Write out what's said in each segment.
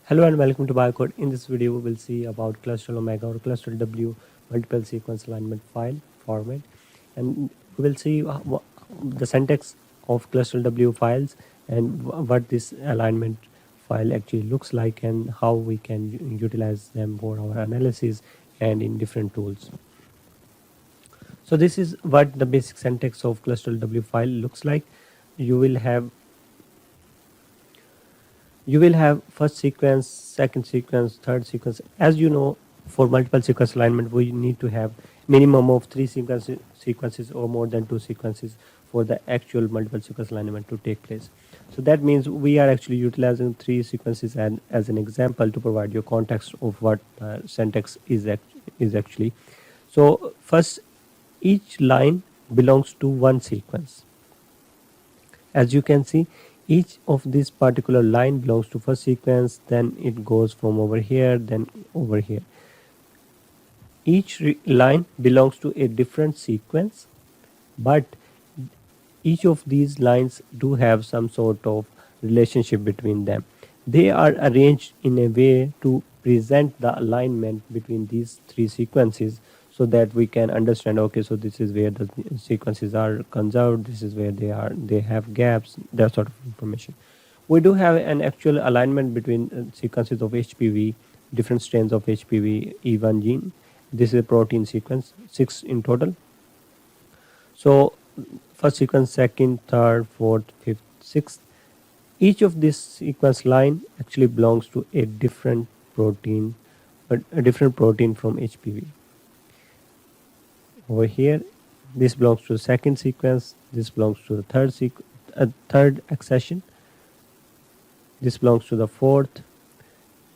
Hello and welcome to Biocode. In this video, we will see about cluster omega or cluster W multiple sequence alignment file format, and we will see the syntax of cluster W files and what this alignment file actually looks like and how we can utilize them for our analysis and in different tools. So this is what the basic syntax of cluster W file looks like. You will have first sequence, second sequence, third sequence. As you know, for multiple sequence alignment, we need to have minimum of 3 sequences or more than 2 sequences for the actual multiple sequence alignment to take place. So that means we are actually utilizing 3 sequences and as an example to provide you context of what syntax is actually. So first, each line belongs to one sequence. As you can see, each of this particular line belongs to first sequence, then it goes from over here, then over here. Each line belongs to a different sequence, but each of these lines do have some sort of relationship between them. They are arranged in a way to present the alignment between these 3 sequences so that we can understand, okay, so this is where the sequences are conserved, this is where they have gaps, that sort of information. We do have an actual alignment between sequences of HPV, different strains of HPV E1 gene. This is a protein sequence, 6 in total. So first sequence, second, third, fourth, fifth, sixth. Each of this sequence line actually belongs to a different protein, a different protein from HPV. Over here, this belongs to the second sequence, this belongs to the third accession, this belongs to the fourth,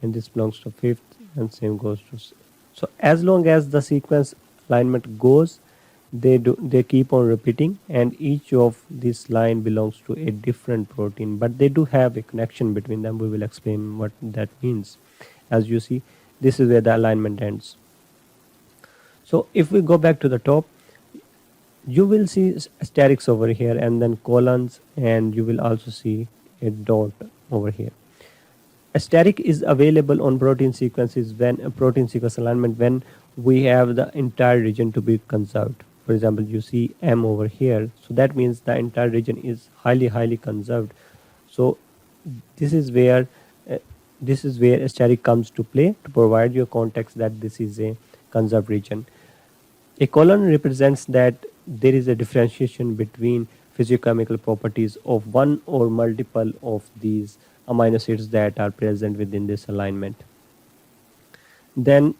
and this belongs to fifth, and same goes to. So as long as the sequence alignment goes, they keep on repeating, and each of this line belongs to a different protein, but they do have a connection between them. We will explain what that means. As you see, this is where the alignment ends. So if we go back to the top, you will see asterisks over here and then colons, and you will also see a dot over here. Asterisk is available on protein sequences when a protein sequence alignment when we have the entire region to be conserved. For example, you see M over here, so that means the entire region is highly conserved. So this is where asterisk comes to play to provide you context that this is a conserved region. A colon represents that there is a differentiation between physiochemical properties of one or multiple of these amino acids that are present within this alignment. Then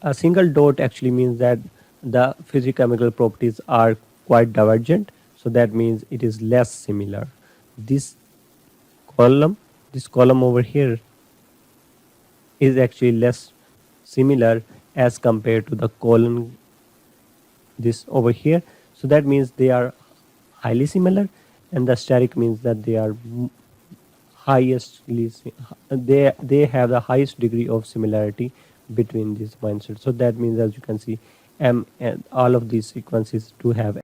a single dot actually means that the physiochemical properties are quite divergent, so that means it is less similar. This column over here is actually less similar as compared to the colon this over here, so that means they are highly similar, and the asterisk means that they are they have the highest degree of similarity between these amino acids. So that means, as you can see, M and all of these sequences do have